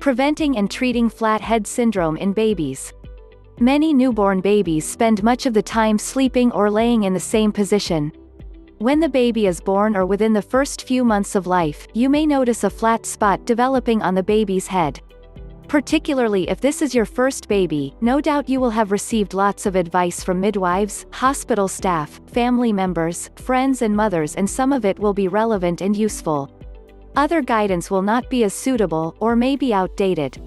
Preventing and treating flat head syndrome in babies. Many newborn babies spend much of the time sleeping or laying in the same position. When the baby is born or within the first few months of life, you may notice a flat spot developing on the baby's head. Particularly if this is your first baby, no doubt you will have received lots of advice from midwives, hospital staff, family members, friends and mothers, and some of it will be relevant and useful. Other guidance will not be as suitable, or may be outdated.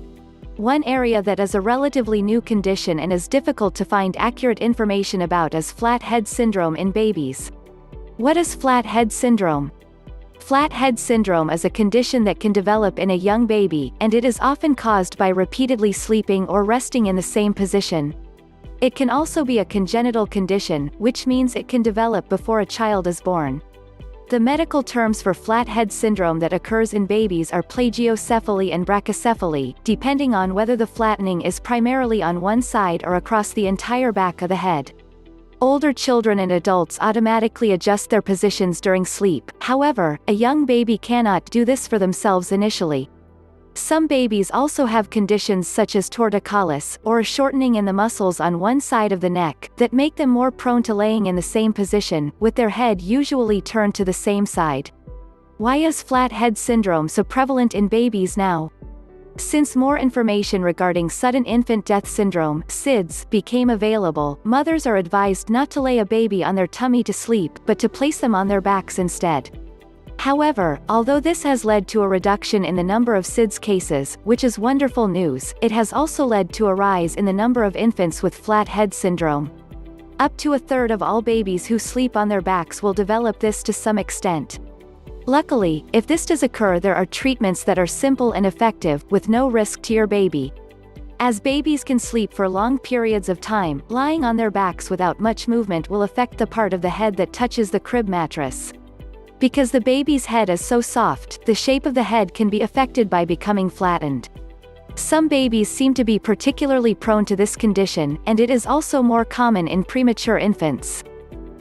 One area that is a relatively new condition and is difficult to find accurate information about is flat head syndrome in babies. What is flat head syndrome? Flat head syndrome is a condition that can develop in a young baby, and it is often caused by repeatedly sleeping or resting in the same position. It can also be a congenital condition, which means it can develop before a child is born. The medical terms for flat head syndrome that occurs in babies are plagiocephaly and brachycephaly, depending on whether the flattening is primarily on one side or across the entire back of the head. Older children and adults automatically adjust their positions during sleep. However, a young baby cannot do this for themselves initially. Some babies also have conditions such as torticollis, or a shortening in the muscles on one side of the neck, that make them more prone to laying in the same position, with their head usually turned to the same side. Why is flat head syndrome so prevalent in babies now? Since more information regarding sudden infant death syndrome (SIDS) became available, mothers are advised not to lay a baby on their tummy to sleep, but to place them on their backs instead. However, although this has led to a reduction in the number of SIDS cases, which is wonderful news, it has also led to a rise in the number of infants with flat head syndrome. Up to a third of all babies who sleep on their backs will develop this to some extent. Luckily, if this does occur, there are treatments that are simple and effective, with no risk to your baby. As babies can sleep for long periods of time, lying on their backs without much movement will affect the part of the head that touches the crib mattress. Because the baby's head is so soft, the shape of the head can be affected by becoming flattened. Some babies seem to be particularly prone to this condition, and it is also more common in premature infants.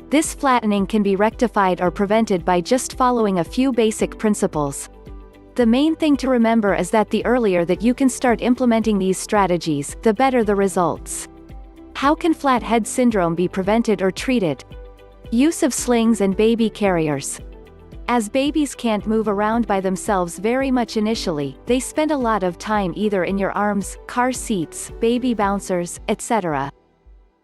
This flattening can be rectified or prevented by just following a few basic principles. The main thing to remember is that the earlier that you can start implementing these strategies, the better the results. How can flat head syndrome be prevented or treated? Use of slings and baby carriers. As babies can't move around by themselves very much initially, they spend a lot of time either in your arms, car seats, baby bouncers, etc.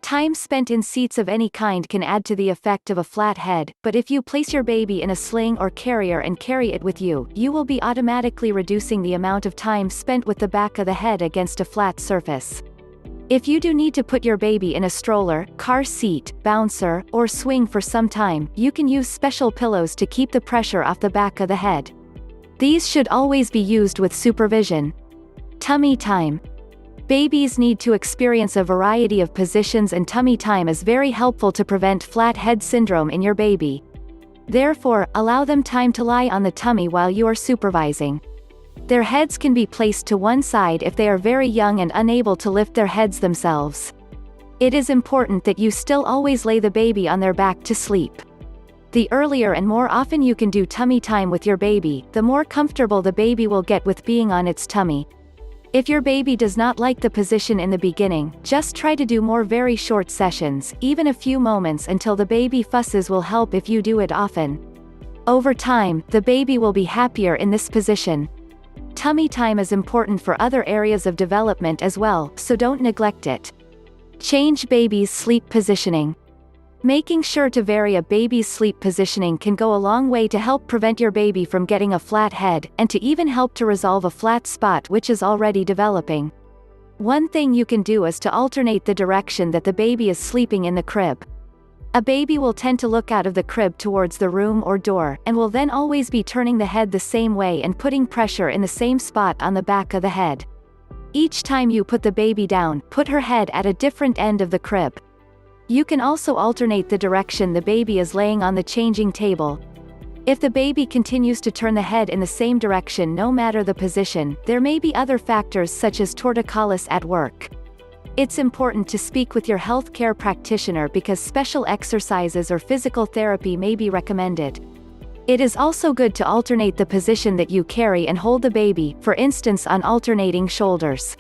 Time spent in seats of any kind can add to the effect of a flat head, but if you place your baby in a sling or carrier and carry it with you, you will be automatically reducing the amount of time spent with the back of the head against a flat surface. If you do need to put your baby in a stroller, car seat, bouncer, or swing for some time, you can use special pillows to keep the pressure off the back of the head. These should always be used with supervision. Tummy time. Babies need to experience a variety of positions, and tummy time is very helpful to prevent flat head syndrome in your baby. Therefore, allow them time to lie on the tummy while you are supervising. Their heads can be placed to one side if they are very young and unable to lift their heads themselves. It is important that you still always lay the baby on their back to sleep. The earlier and more often you can do tummy time with your baby, the more comfortable the baby will get with being on its tummy. If your baby does not like the position in the beginning, just try to do more very short sessions, even a few moments until the baby fusses will help if you do it often. Over time, the baby will be happier in this position. Tummy time is important for other areas of development as well, so don't neglect it. Change baby's sleep positioning. Making sure to vary a baby's sleep positioning can go a long way to help prevent your baby from getting a flat head, and to even help to resolve a flat spot which is already developing. One thing you can do is to alternate the direction that the baby is sleeping in the crib. A baby will tend to look out of the crib towards the room or door, and will then always be turning the head the same way and putting pressure in the same spot on the back of the head. Each time you put the baby down, put her head at a different end of the crib. You can also alternate the direction the baby is laying on the changing table. If the baby continues to turn the head in the same direction no matter the position, there may be other factors such as torticollis at work. It's important to speak with your healthcare practitioner because special exercises or physical therapy may be recommended. It is also good to alternate the position that you carry and hold the baby, for instance on alternating shoulders.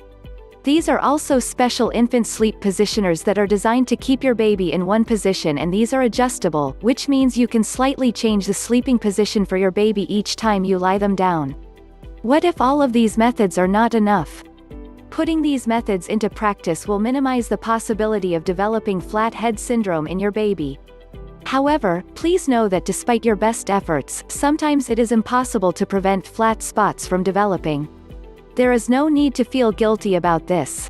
These are also special infant sleep positioners that are designed to keep your baby in one position, and these are adjustable, which means you can slightly change the sleeping position for your baby each time you lie them down. What if all of these methods are not enough? Putting these methods into practice will minimize the possibility of developing flat head syndrome in your baby. However, please know that despite your best efforts, sometimes it is impossible to prevent flat spots from developing. There is no need to feel guilty about this.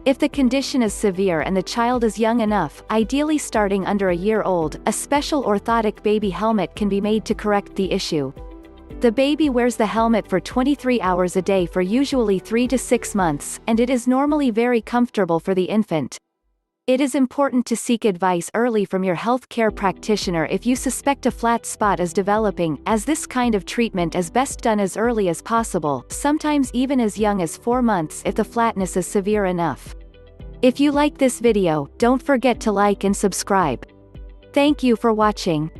If the condition is severe and the child is young enough, ideally starting under a year old, a special orthotic baby helmet can be made to correct the issue. The baby wears the helmet for 23 hours a day for usually 3 to 6 months, and it is normally very comfortable for the infant. It is important to seek advice early from your healthcare practitioner if you suspect a flat spot is developing, as this kind of treatment is best done as early as possible, sometimes even as young as 4 months if the flatness is severe enough. If you like this video, don't forget to like and subscribe. Thank you for watching.